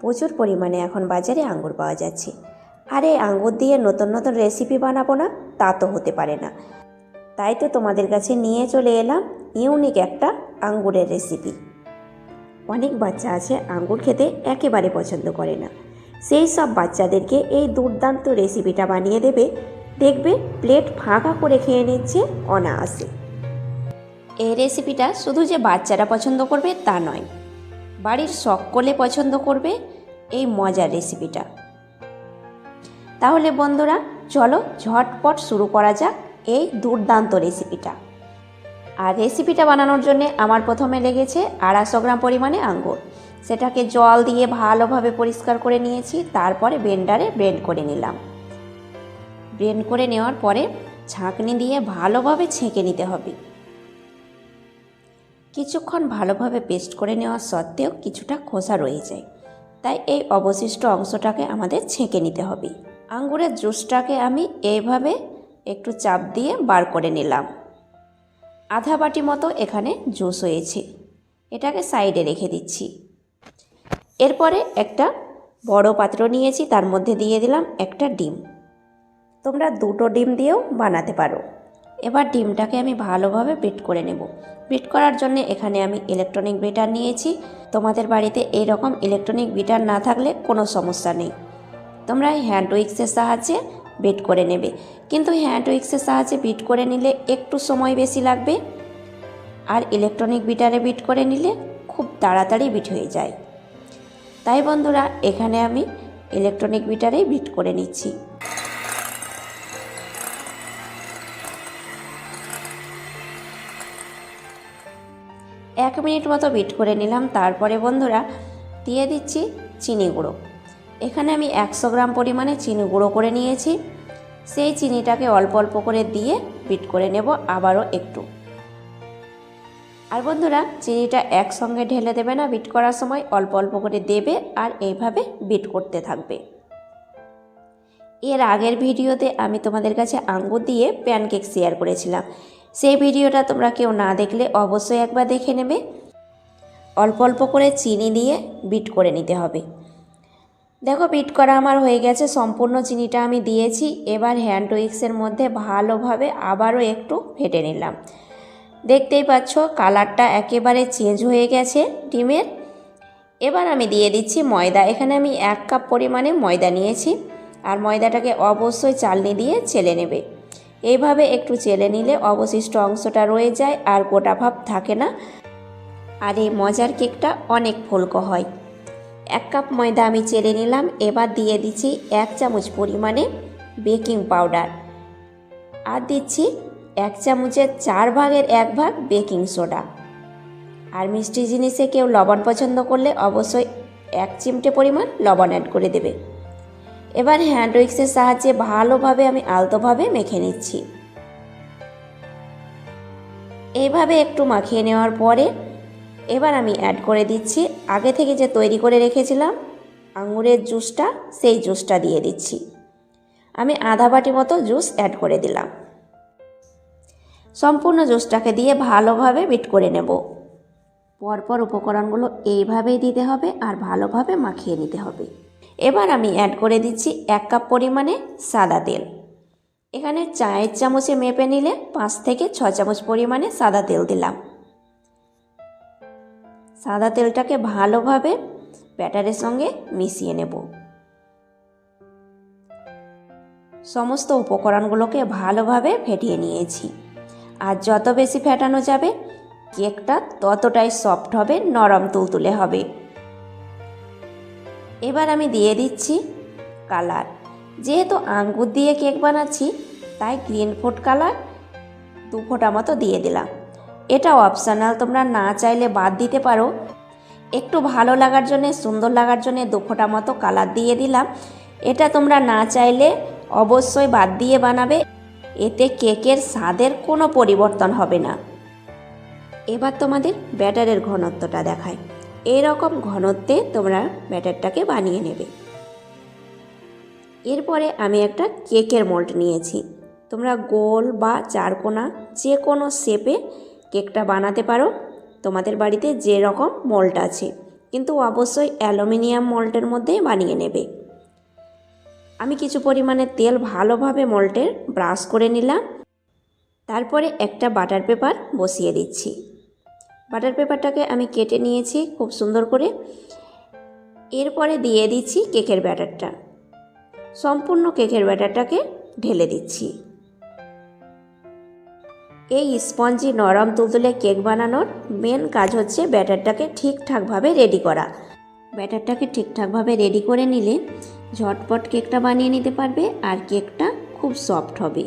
প্রচুর পরিমাণে এখন বাজারে আঙ্গুর পাওয়া যাচ্ছে। আর এই আঙ্গুর দিয়ে নতুন নতুন রেসিপি বানাবো না তা তো হতে পারে না। তাই তো তোমাদের কাছে নিয়ে চলে এলাম ইউনিক একটা আঙ্গুরের রেসিপি। অনেক বাচ্চা আছে আঙ্গুর খেতে একেবারে পছন্দ করে না, সেই সব বাচ্চাদেরকে এই দুর্দান্ত রেসিপিটা বানিয়ে দেবে, দেখবে প্লেট ফাঁকা করে খেয়ে নিচ্ছে অনায়াসে। এই রেসিপিটা শুধু যে বাচ্চারা পছন্দ করবে তা নয়, বাড়ির সকলে পছন্দ করবে এই মজার রেসিপিটা। তাহলে বন্ধুরা চলো ঝটপট শুরু করা যাক এই দুর্দান্ত রেসিপিটা। আর রেসিপিটা বানানোর জন্য আমার প্রথমে লেগেছে 250 গ্রাম পরিমাণে আঙ্গুর। সেটাকে জল দিয়ে ভালোভাবে পরিষ্কার করে নিয়েছি, তারপরে ব্লেন্ডারে ব্লেন্ড করে নিলাম। ব্লেন্ড করে নেওয়ার পরে ছাঁকনি দিয়ে ভালোভাবে ছেঁকে নিতে হবে। কিছুক্ষণ ভালোভাবে পেস্ট করে নেওয়ার সত্ত্বেও কিছুটা খোসা রয়ে যায়, তাই এই অবশিষ্ট অংশটাকে আমাদের ছেঁকে নিতে হবে। আঙ্গুরের জুসটাকে আমি এইভাবে একটু চাপ দিয়ে বার করে নিলাম। আধা বাটি মতো এখানে জুস হয়েছে, এটাকে সাইডে রেখে দিচ্ছি। এরপরে একটা বড় পাত্র নিয়েছি, তার মধ্যে দিয়ে দিলাম একটা ডিম। তোমরা 2টো ডিম দিয়েও বানাতে পারো। এবার ডিমটাকে আমি ভালোভাবে বিট করে নেব। বিট করার জন্য এখানে আমি ইলেকট্রনিক বিটার নিয়েছি। তোমাদের বাড়িতে এই রকম ইলেকট্রনিক বিটার না থাকলে কোনো সমস্যা নেই, তোমরা হ্যান্ড উইক্সের সাহায্যে বিট করে নেবে। কিন্তু হ্যান্ড উইক্সের সাহায্যে বিট করে নিলে একটু সময় বেশি লাগবে, আর ইলেকট্রনিক বিটারে বিট করে নিলে খুব তাড়াতাড়ি বিট হয়ে যায়। তাই বন্ধুরা এখানে আমি ইলেকট্রনিক বিটারেই বিট করে নিচ্ছি। এক মিনিট মতো বিট করে নিলাম। তারপরে বন্ধুরা দিয়ে দিচ্ছি চিনি গুঁড়ো। এখানে আমি 100 গ্রাম পরিমাণে চিনি গুঁড়ো করে নিয়েছি। সেই চিনিটাকে অল্প অল্প করে দিয়ে বিট করে নেব আবারও একটু। আর বন্ধুরা চিনিটা একসঙ্গে ঢেলে দেবে না, বিট করার সময় অল্প অল্প করে দেবে আর এইভাবে বিট করতে থাকবে। এর আগের ভিডিওতে আমি তোমাদের কাছে আঙ্গুর দিয়ে প্যানকেক শেয়ার করেছিলাম, সেই ভিডিওটা তোমরা কেউ না দেখলে অবশ্যই একবার দেখে নেবে। অল্প অল্প করে চিনি দিয়ে বিট করে নিতে হবে। দেখো বিট করা আমার হয়ে গেছে, সম্পূর্ণ চিনিটা আমি দিয়েছি। এবার হ্যান্ড উইক্সের মধ্যে ভালোভাবে আবারও একটু ফেটে নিলাম। দেখতেই পাচ্ছ কালারটা একেবারে চেঞ্জ হয়ে গেছে ডিমের। এবার আমি দিয়ে দিচ্ছি ময়দা। এখানে আমি 1 কাপ পরিমাণে ময়দা নিয়েছি, আর ময়দাটাকে অবশ্যই চালনি দিয়ে চেলে নেবে। এইভাবে একটু চেলে নিলে অবশিষ্ট অংশটা রয়ে যায় আর গোটা ভাব থাকে না, আর এই মজার কেকটা অনেক ফুলকো হয়। 1 কাপ ময়দা আমি চেলে নিলাম। এবার দিয়ে দিচ্ছি 1 চামচ পরিমাণে বেকিং পাউডার, আর দিচ্ছি 1 চামচের 4 ভাগের 1 ভাগ বেকিং সোডা। আর মিষ্টি জিনিসে কেউ লবণ পছন্দ করলে অবশ্যই 1 চিমটে পরিমাণ লবণ অ্যাড করে দেবে। এবার হ্যান্ড উইক্সের সাহায্যে ভালোভাবে আমি আলতোভাবে মেখে নিচ্ছি। এইভাবে একটু মাখিয়ে নেওয়ার পরে এবার আমি অ্যাড করে দিচ্ছি আগে থেকে যে তৈরি করে রেখেছিলাম আঙুরের জুসটা, সেই জুসটা দিয়ে দিচ্ছি। আমি আধা বাটি মতো জুস অ্যাড করে দিলাম। সম্পূর্ণ জুসটাকে দিয়ে ভালোভাবে বিট করে নেব। পরপর উপকরণগুলো এইভাবেই দিতে হবে আর ভালোভাবে মাখিয়ে নিতে হবে। এবার আমি অ্যাড করে দিচ্ছি 1 কাপ পরিমাণে সাদা তেল। এখানে চায়ের চামচে মেপে নিলে 5 থেকে 6 চামচ পরিমাণে সাদা তেল দিলাম। সাদা তেলটাকে ভালোভাবে ব্যাটারের সঙ্গে মিশিয়ে নেব। সমস্ত উপকরণগুলোকে ভালোভাবে ফেটিয়ে নিয়েছি। আর যত বেশি ফেটানো যাবে কেকটা ততটাই সফট হবে, নরম তুলতুলে হবে। এবার আমি দিয়ে দিচ্ছি কালার। যেহেতু আঙ্গুর দিয়ে কেক বানাচ্ছি তাই গ্রিন ফুড কালার 2 ফোঁটা মতো দিয়ে দিলাম। এটা অপশনাল, তোমরা না চাইলে বাদ দিতে পারো। একটু ভালো লাগার জন্য, সুন্দর লাগার জন্য 2 ফোঁটা মতো কালার দিয়ে দিলাম। এটা তোমরা না চাইলে অবশ্যই বাদ দিয়ে বানাবে, এতে কেকের স্বাদের কোনো পরিবর্তন হবে না। এবার তোমাদের ব্যাটারের ঘনত্বটা দেখাই। এরকম ঘনত্বে তোমরা ব্যাটারটাকে বানিয়ে নেবে। এরপরে আমি একটা কেকের মোল্ড নিয়েছি। তোমরা গোল বা চারকোনা যে কোনো শেপে কেকটা বানাতে পারো, তোমাদের বাড়িতে যে রকম মোল্ড আছে। কিন্তু অবশ্যই অ্যালুমিনিয়াম মল্টের মধ্যেই বানিয়ে নেবে। আমি কিছু পরিমাণে তেল ভালোভাবে মল্টের ব্রাশ করে নিলাম। তারপরে একটা বাটার পেপার বসিয়ে দিচ্ছি। বাটার পেপারটাকে আমি কেটে নিয়েছি খুব সুন্দর করে। এরপরে দিয়ে দিচ্ছি কেকের ব্যাটারটা। সম্পূর্ণ কেকের ব্যাটারটাকে ঢেলে দিচ্ছি। এই স্পঞ্জি নরম তুলতুলে কেক বানানোর মেন কাজ হচ্ছে ব্যাটারটাকে ঠিকঠাকভাবে রেডি করা। ব্যাটারটাকে ঠিকঠাকভাবে রেডি করে নিলে ঝটপট কেকটা বানিয়ে নিতে পারবে আর কেকটা খুব সফট হবে।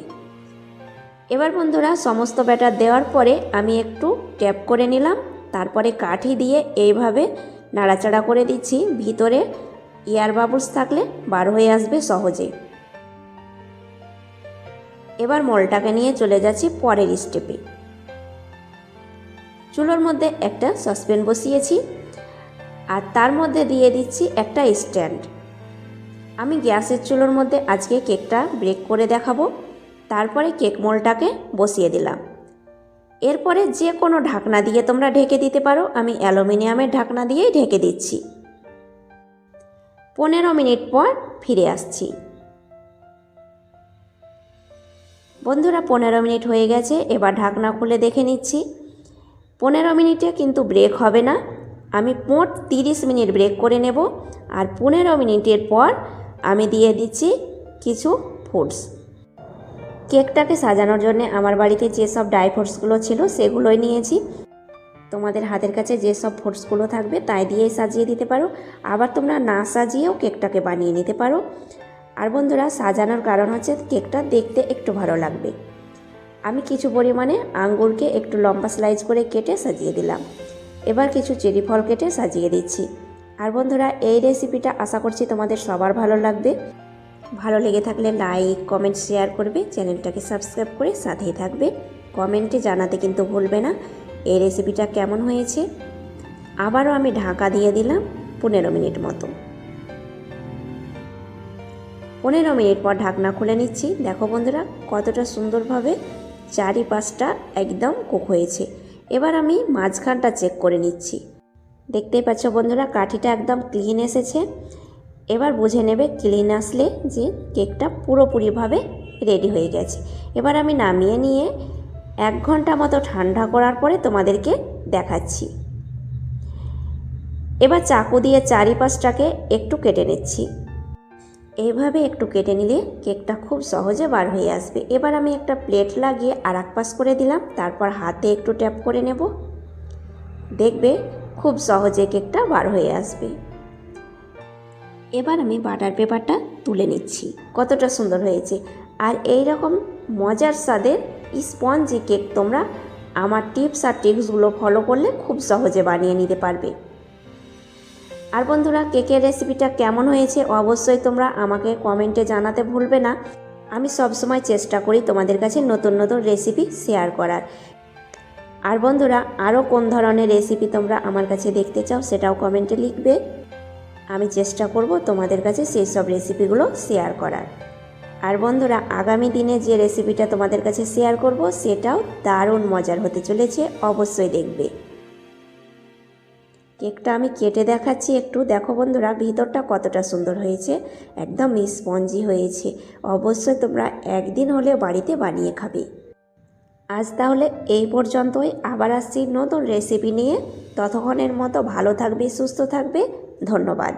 এবার বন্ধুরা সমস্ত ব্যাটার দেওয়ার পরে আমি একটু ট্যাপ করে নিলাম। তারপরে কাঠি দিয়ে এইভাবে নাড়াচাড়া করে দিচ্ছি। ভিতরে এয়ার বাবলস থাকলে বার হয়ে আসবে সহজে। এবার মলটাকে নিয়ে চলে যাচ্ছি পরের স্টেপে। চুলোর মধ্যে একটা সসপ্যান বসিয়েছি আর তার মধ্যে দিয়ে দিচ্ছি একটা স্ট্যান্ড। আমি গ্যাসের চুলোর মধ্যে আজকে কেকটা বেক করে দেখাবো। তারপরে কেক মোলটাকে বসিয়ে দিলাম। এরপরে যে কোনো ঢাকনা দিয়ে তোমরা ঢেকে দিতে পারো। আমি অ্যালুমিনিয়ামের ঢাকনা দিয়েই ঢেকে দিচ্ছি। 15 মিনিট পর ফিরে আসছি। বন্ধুরা 15 মিনিট হয়ে গেছে। এবার ঢাকনা খুলে দেখে নিচ্ছি। 15 মিনিটে কিন্তু ব্রেক হবে না। আমি মোট 30 মিনিট ব্রেক করে নেব। আর 15 মিনিটের পর আমি দিয়ে দিচ্ছি কিছু ফুডস। কেকটাকে সাজানোর জন্য আমার বাড়িতে যেসব ড্রাই ফ্রুটসগুলো ছিল সেগুলোই নিয়েছি। তোমাদের হাতের কাছে যেসব ফ্রুটসগুলো থাকবে তাই দিয়েই সাজিয়ে দিতে পারো। আবার তোমরা না সাজিয়েও কেকটাকে বানিয়ে নিতে পারো। আর বন্ধুরা সাজানোর কারণ হচ্ছে কেকটা দেখতে একটু ভালো লাগবে। আমি কিছু পরিমাণে আঙ্গুরকে একটু লম্বা স্লাইস করে কেটে সাজিয়ে দিলাম। এবার কিছু চেরি ফল কেটে সাজিয়ে দিচ্ছি। আর বন্ধুরা এই রেসিপিটা আশা করছি তোমাদের সবার ভালো লাগবে। ভালো লেগে থাকলে লাইক কমেন্ট শেয়ার করবে, চ্যানেলটাকে সাবস্ক্রাইব করে সাথেই থাকবে। কমেন্টে জানাতে কিন্তু ভুলবে না এই রেসিপিটা কেমন হয়েছে। আবারও আমি ঢাকা দিয়ে দিলাম 15 মিনিট মতো। 15 মিনিট পর ঢাকনা খুলে নিচ্ছি। দেখো বন্ধুরা কতটা সুন্দরভাবে চারিপাশটা একদম কুক হয়েছে। এবার আমি মাঝখানটা চেক করে নিচ্ছি। দেখতেই পাচ্ছ বন্ধুরা কাঠিটা একদম ক্লিন এসেছে। এবার বুঝে নেবে ক্লিন আসলে যে কেকটা পুরোপুরিভাবে রেডি হয়ে গেছে। এবার আমি নামিয়ে নিয়ে 1 ঘন্টা মতো ঠান্ডা করার পরে তোমাদেরকে দেখাচ্ছি। এবার চাকু দিয়ে চারিপাশটাকে একটু কেটে নিচ্ছি। এইভাবে একটু কেটে নিলে কেকটা খুব সহজে বার হয়ে আসবে। এবার আমি একটা প্লেট লাগিয়ে আর এক পাশ করে দিলাম। তারপর হাতে একটু ট্যাপ করে নেব। দেখবে খুব সহজে কেকটা বার হয়ে আসবে। এবার আমি বাটার পেপারটা তুলে নিচ্ছি। কতটা সুন্দর হয়েছে। আর এই রকম মজার স্বাদের স্পঞ্জি কেক তোমরা আমার টিপস আর ট্রিক্সগুলো ফলো করলে খুব সহজে বানিয়ে নিতে পারবে। আর বন্ধুরা কেকের রেসিপিটা কেমন হয়েছে অবশ্যই তোমরা আমাকে কমেন্টে জানাতে ভুলবে না। আমি সবসময় চেষ্টা করি তোমাদের কাছে নতুন নতুন রেসিপি শেয়ার করার। আর বন্ধুরা আরও কোন ধরনের রেসিপি তোমরা আমার কাছে দেখতে চাও সেটাও কমেন্টে লিখবে। আমি চেষ্টা করব তোমাদের কাছে সেই সব রেসিপিগুলো শেয়ার করার। আর বন্ধুরা আগামী দিনে যে রেসিপিটা তোমাদের কাছে শেয়ার করব সেটাও দারুণ মজার হতে চলেছে, অবশ্যই দেখবে। কেকটা আমি কেটে দেখাচ্ছি একটু। দেখো বন্ধুরা ভিতরটা কতটা সুন্দর হয়েছে, একদম স্পঞ্জি হয়েছে। অবশ্যই তোমরা একদিন হলে বাড়িতে বানিয়ে খাবে। আজ তাহলে এই পর্যন্তই। আবার আসছি নতুন রেসিপি নিয়ে। ততক্ষণের মতো ভালো থাকবে, সুস্থ থাকবে। ধন্যবাদ।